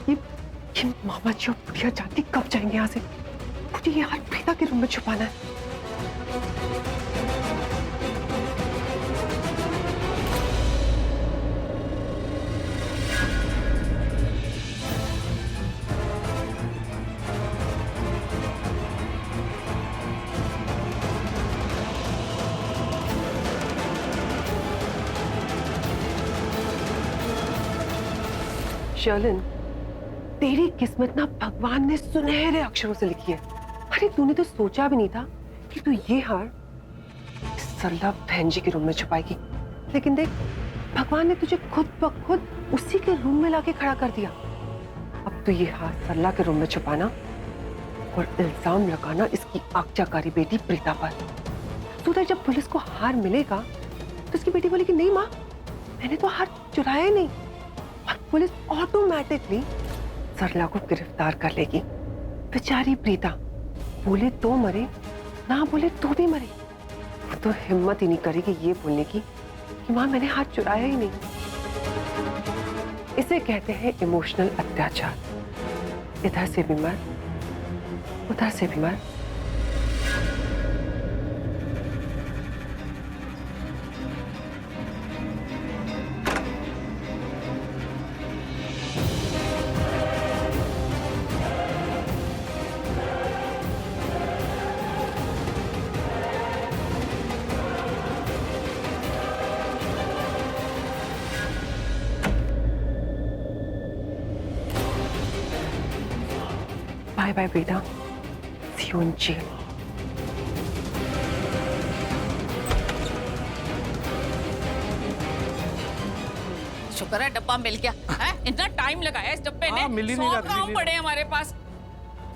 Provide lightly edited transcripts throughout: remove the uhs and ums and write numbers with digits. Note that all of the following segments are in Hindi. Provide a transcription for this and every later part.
ये ये मामा जी और बुढ़िया जाती कब जाएंगे यहाँ से? मुझे ये हाथ प्रीता के रूम में छुपाना है। शर्लिन, तेरी किस्मत ना भगवान ने सुनहरे अक्षरों से लिखी है। अरे तूने तो सोचा भी नहीं था कि तू ये हार इस सरला बहन जी के रूम में छुपाएगी, लेकिन देख भगवान ने तुझे खुद ब खुद उसी के रूम में लाके खड़ा कर दिया। अब तू ये हार सरला के रूम में छुपाना और इल्जाम लगाना इसकी आज्ञाकारी बेटी प्रीता पर। तो जब पुलिस को हार मिलेगा तो इसकी बेटी बोलेगी नहीं माँ, मैंने तो हार चुराया ही नहीं, और पुलिस ऑटोमेटिकली सरला को गिरफ्तार कर लेगी। बेचारी प्रीता बोले तो मरे, ना बोले तो भी मरे। वो तो हिम्मत ही नहीं करेगी ये बोलने की कि मां मैंने हाथ चुराया ही नहीं। इसे कहते हैं इमोशनल अत्याचार। इधर से भी मर, उधर से भी मर। Bye bye, Prita. See you in jail. शुक्र है डब्बा मिल गया है। इतना टाइम लगाया इस डब्बे ने। मिल ही नहीं 100 रहा, काम पड़े हमारे पास।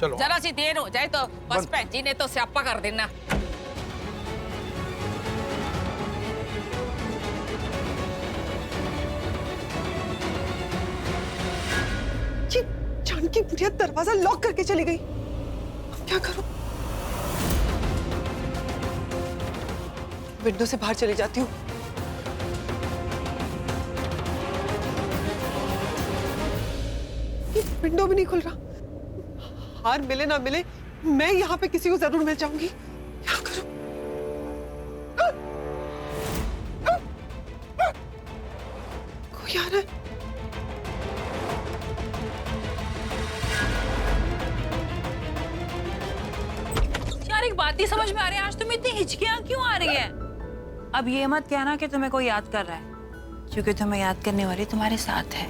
चलो जरा सी देर हो जाए तो बस भैन जी ने तो स्यापा कर देना। जानकी बुढ़िया दरवाजा लॉक करके चली गई। अब क्या करूं? विंडो से बाहर चली जाती हूँ। ये विंडो भी नहीं खुल रहा। हार मिले ना मिले, मैं यहाँ पे किसी को जरूर मिल जाऊंगी। क्या करूं? कोई आ रहा है। एक बात नहीं समझ में आ रही है, आज तुम्हें इतनी हिचकियां क्यों आ रही है? अब ये मत कहना कि तुम्हें कोई याद कर रहा है, क्योंकि तुम्हें याद करने वाली तुम्हारे साथ है।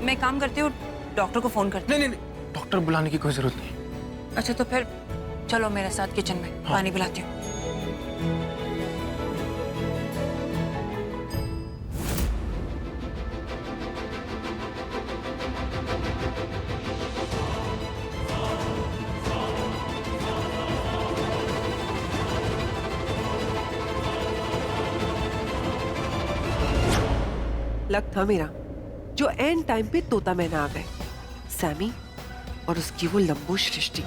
मैं काम करती हूँ, डॉक्टर को फोन करती हूँ। नहीं, डॉक्टर बुलाने की कोई जरूरत नहीं। अच्छा तो फिर चलो मेरे साथ किचन में। हाँ। पानी पिलाती हूँ। लक था मेरा जो एंड टाइम पे तोता मैना आ गए, सैमी और उसकी वो लंबू सृष्टि।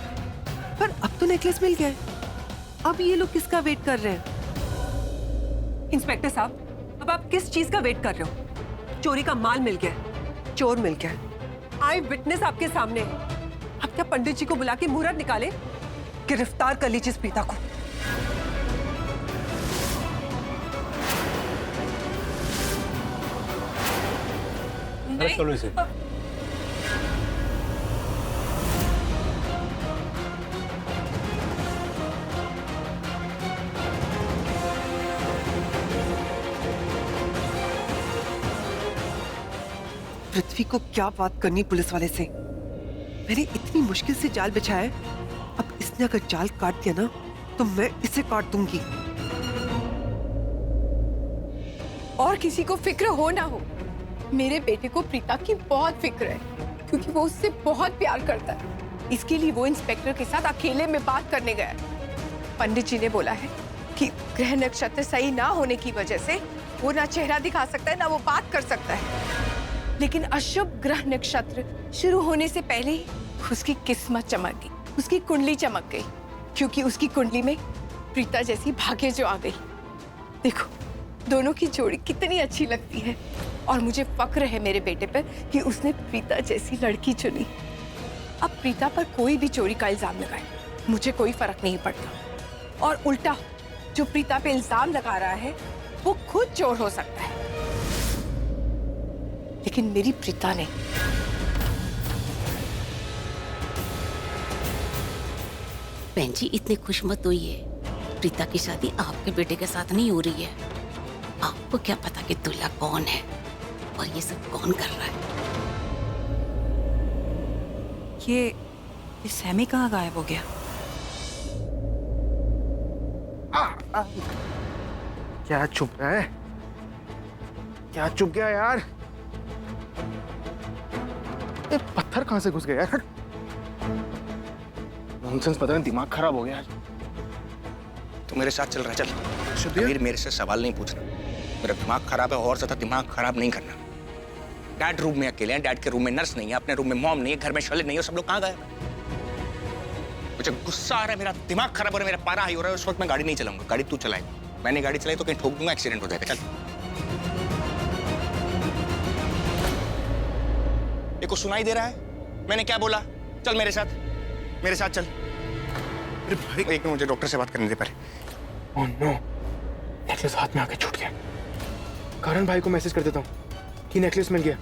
पर अब तो नेकलेस मिल गया है। अब ये लोग किसका वेट कर रहे हैं? इंस्पेक्टर साहब, अब आप किस चीज का वेट कर रहे हो? चोरी का माल मिल गया, चोर मिल गया, आई विटनेस आपके सामने है। अब क्या पंडित जी को बुला के मुहूर्त निकाले? गिरफ्तार कर लीजिए इस प्रीता को। चलो इसे। पृथ्वी को क्या बात करनी पुलिस वाले से? मैंने इतनी मुश्किल से जाल बिछाया है, अब इसने अगर जाल काट दिया ना तो मैं इसे काट दूंगी। और किसी को फिक्र हो ना हो, मेरे बेटे को प्रीता की बहुत फिक्र है, क्योंकि वो उससे बहुत प्यार करता है। इसके लिए वो इंस्पेक्टर के साथ अकेले में बात करने गया है। पंडित जी ने बोला है कि ग्रह नक्षत्र सही ना होने की वजह से वो ना चेहरा दिखा सकता है ना वो बात कर सकता है। लेकिन अशुभ ग्रह नक्षत्र शुरू होने से पहले ही उसकी किस्मत चमक गई, उसकी कुंडली चमक गई, क्योंकि उसकी कुंडली में प्रीता जैसी भाग्य जो आ गई। देखो दोनों की जोड़ी कितनी अच्छी लगती है और मुझे फक्र है मेरे बेटे पर कि उसने प्रीता जैसी लड़की चुनी। अब प्रीता पर कोई भी चोरी का इल्जाम लगाए, मुझे कोई फर्क नहीं पड़ता। और उल्टा जो प्रीता पे इल्जाम लगा रहा है वो खुद चोर हो सकता है, लेकिन मेरी प्रीता नहीं। बहन जी इतने खुश मत होइए, प्रीता की शादी आपके बेटे के साथ नहीं हो रही है। आपको क्या पता कि दूल्हा कौन है और ये सब कौन कर रहा है। ये सैमी कहाँ गायब हो गया? क्या चुप रहा है? क्या चुप गया यार? ये पत्थर कहां से घुस गया यार? नॉनसेंस, पता नहीं दिमाग खराब हो गया यार। तू मेरे साथ चल रहा है, चल। शुद्धिया? फिर मेरे से सवाल नहीं पूछना। मेरा दिमाग खराब है और ज्यादा दिमाग खराब नहीं करना। डैड रूम में अकेले हैं, डैड के रूम में नर्स नहीं है, अपने रूम में मॉम नहीं है, घर में शर्लिन नहीं है, सब लोग कहाँ गए? मुझे गुस्सा आ रहा है, मेरा दिमाग खराब हो रहा है, मेरा पारा हाई हो रहा है। उस वक्त मैं गाड़ी नहीं चलाऊंगा, गाड़ी तू चलाएगा। मैंने गाड़ी चलाई तो कहीं ठोक दूंगा, एक्सीडेंट हो जाएगा। चल। ये को सुनाई दे रहा है मैंने क्या बोला? चल मेरे साथ चल। अरे भाई, एक मिनट, मुझे डॉक्टर से बात करने दे पहले। ओह नो, नेकलेस हाथ में आके छूट गया। करण भाई को मैसेज कर देता हूँ कि नेकलेस मिल गया,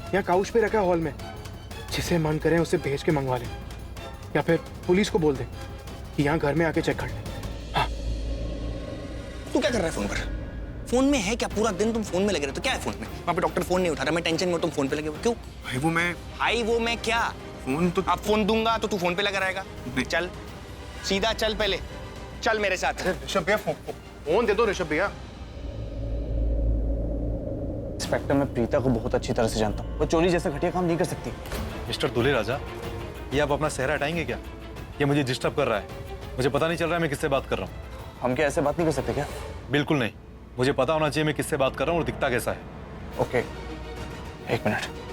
यहाँ काउच पे रखा है हॉल में। जिसे मन करे उसे भेज के मंगवा ले, या फिर पुलिस को बोल दे कि यहाँ घर में आके चेक कर ले। हाँ। तू क्या कर रहा है फोन पर? फोन में है क्या? पूरा दिन तुम फोन में लगे रहते हो। क्या है फोन में? वहाँ पे डॉक्टर फोन नहीं उठा रहा, मैं टेंशन में हूँ, तुम फोन पे लगे हो। क्यों भाई वो मैं क्या? फोन तो आप फोन दूंगा तो तू फोन पे लगा रहेगा। चल सीधा चल, पहले चल मेरे साथ। ऋषभ भैया, फोन दे दो ऋषभ भैया। इंस्पेक्टर, मैं प्रीता को बहुत अच्छी तरह से जानता हूँ। वो चोरी जैसा घटिया काम नहीं कर सकती। मिस्टर दूल्हे राजा, ये आप अपना सेहरा हटाएंगे क्या? ये मुझे डिस्टर्ब कर रहा है। मुझे पता नहीं चल रहा है मैं किससे बात कर रहा हूँ। हम क्या ऐसे बात नहीं कर सकते क्या? बिल्कुल नहीं, मुझे पता होना चाहिए मैं किससे बात कर रहा हूँ और दिखता कैसा है। ओके, एक मिनट।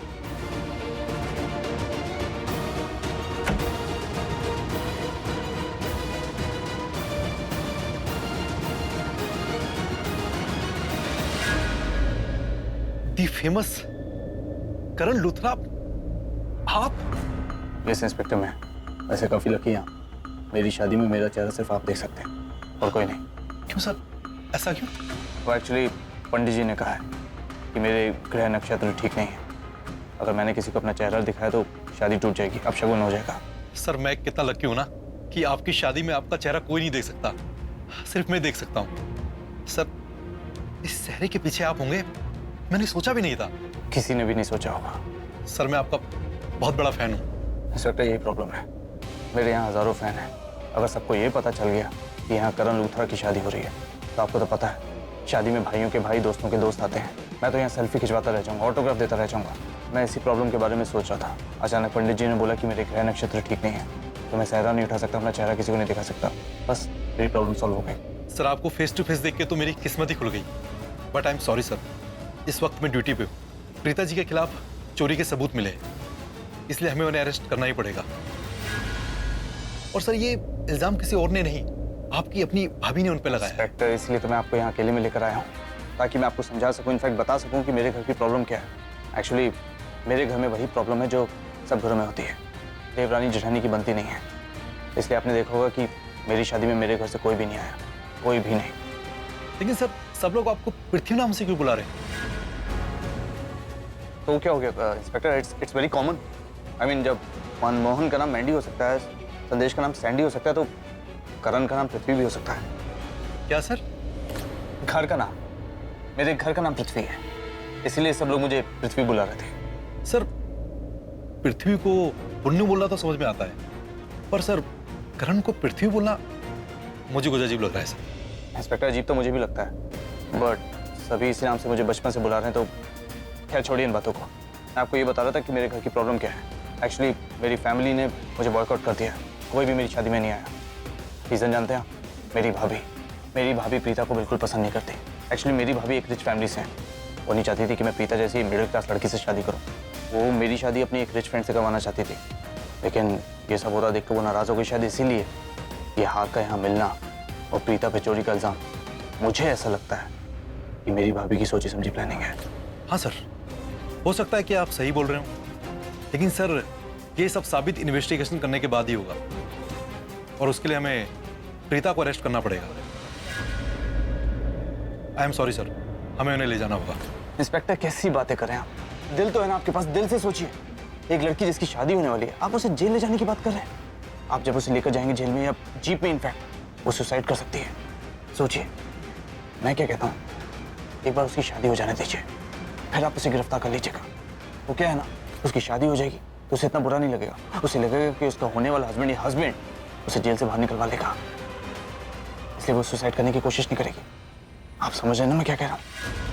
दी फेमस करण लूथरा, आप? यस इंस्पेक्टर, मैं वैसे काफी लकी यहाँ। मेरी शादी में मेरा चेहरा सिर्फ आप देख सकते हैं और कोई नहीं। क्यों सर, ऐसा क्यों? वो एक्चुअली पंडित जी ने कहा है कि मेरे ग्रह नक्षत्र ठीक नहीं है। अगर मैंने किसी को अपना चेहरा दिखाया तो शादी टूट जाएगी, अपशगुन हो जाएगा। सर मैं कितना लकी हूं ना कि आपकी शादी में आपका चेहरा कोई नहीं देख सकता, सिर्फ मैं देख सकता हूं। सर इस चेहरे के पीछे आप होंगे, मैंने सोचा भी नहीं था। किसी ने भी नहीं सोचा होगा। सर मैं आपका बहुत बड़ा फैन हूं। इंस्पेक्टर, यही प्रॉब्लम है, मेरे यहाँ हजारों फैन हैं। अगर सबको ये पता चल गया कि यहाँ करण लूथरा की शादी हो रही है, तो आपको तो पता है शादी में भाइयों के भाई दोस्तों के दोस्त आते हैं। मैं तो यहाँ सेल्फी खिंचवाता रह जाऊँगा, ऑटोग्राफ देता रह जाऊँगा। मैं इसी प्रॉब्लम के बारे में सोच रहा था। अचानक पंडित जी ने बोला कि मेरे ग्रह नक्षत्र ठीक नहीं है, तो मैं सेहरा नहीं उठा सकता, अपना चेहरा किसी को नहीं दिखा सकता। बस मेरी प्रॉब्लम सॉल्व हो गई। सर आपको फेस टू फेस देख के तो मेरी किस्मत ही खुल गई, but I am sorry sir, इस वक्त मैं ड्यूटी पे हूँ। प्रीता जी के खिलाफ चोरी के सबूत मिले हैं, इसलिए हमें उन्हें अरेस्ट करना ही पड़ेगा। और सर ये इल्जाम किसी और ने नहीं, आपकी अपनी भाभी ने उन पे लगाया है। इंस्पेक्टर, इसलिए तो मैं आपको यहाँ अकेले में लेकर आया हूँ, ताकि मैं आपको समझा सकूँ, इनफैक्ट बता सकूँ कि मेरे घर की प्रॉब्लम क्या है। एक्चुअली मेरे घर में वही प्रॉब्लम है जो सब घरों में होती है, देवरानी जेठानी की बनती नहीं है। इसलिए आपने देखा होगा कि मेरी शादी में मेरे घर से कोई भी नहीं आया, कोई भी नहीं। लेकिन सर सब लोग आपको पृथ्वी नाम से क्यों बुला रहे हैं? तो क्या हो गया inspector? It's very common. I mean, जब मनमोहन का नाम मैंडी हो सकता है, संदेश का नाम सैंडी हो सकता है, तो करण का नाम पृथ्वी भी हो सकता है। क्या सर? घर का नाम, मेरे घर का नाम पृथ्वी है, इसीलिए सब लोग मुझे पृथ्वी बुला रहे थे। सर पृथ्वी को पुण्य बोलना तो समझ में आता है, पर सर करण को पृथ्वी बोलना मुझे कुछ अजीब लग रहा है सर। इंस्पेक्टर, अजीब तो मुझे भी लगता है, बट सभी इसी नाम से मुझे बचपन से बुला रहे हैं, तो खैर छोड़िए इन बातों को। मैं आपको ये बता रहा था कि मेरे घर की प्रॉब्लम क्या है। एक्चुअली मेरी फैमिली ने मुझे बॉयकॉट कर दिया, कोई भी मेरी शादी में नहीं आया। रीज़न जानते हैं? मेरी भाभी प्रीता को बिल्कुल पसंद नहीं करती। एक्चुअली मेरी भाभी एक रिच फैमिली से है, वो नहीं चाहती थी कि मैं प्रीता जैसी मिडिल क्लास लड़की से शादी करूँ। वो मेरी शादी अपनी एक रिच फ्रेंड से करवाना चाहती थी, लेकिन ये सब होता देख कर वो नाराज़ हो गई शायद, इसीलिए ये हार का यहाँ मिलना और प्रीता पे चोरी का इल्ज़ाम। मुझे ऐसा लगता है ये मेरी भाभी की सोची समझी प्लानिंग है। हाँ सर, हो सकता है कि आप सही बोल रहे हो, लेकिन सर ये सब साबित इन्वेस्टिगेशन करने के बाद ही होगा और उसके लिए हमें प्रीता को अरेस्ट करना पड़ेगा। आई एम सॉरी सर, हमें उन्हें ले जाना होगा। इंस्पेक्टर कैसी बातें करें आप? दिल तो है ना आपके पास, दिल से सोचिए। एक लड़की जिसकी शादी होने वाली है, आप उसे जेल ले जाने की बात कर रहे हैं। आप जब उसे लेकर जाएंगे जेल में या जीप में, इनफैक्ट वो सुसाइड कर सकती है। सोचिए, मैं क्या कहता हूँ, एक बार उसकी शादी हो जाने दीजिए, फिर आप उसे गिरफ्तार कर लीजिएगा। वो क्या है ना, उसकी शादी हो जाएगी तो उसे इतना बुरा नहीं लगेगा। उसे लगेगा कि उसका होने वाला हस्बैंड या हस्बैंड उसे जेल से बाहर निकलवा लेगा, इसलिए वो सुसाइड करने की कोशिश नहीं करेगी। आप समझ रहे हैं ना मैं क्या कह रहा हूँ?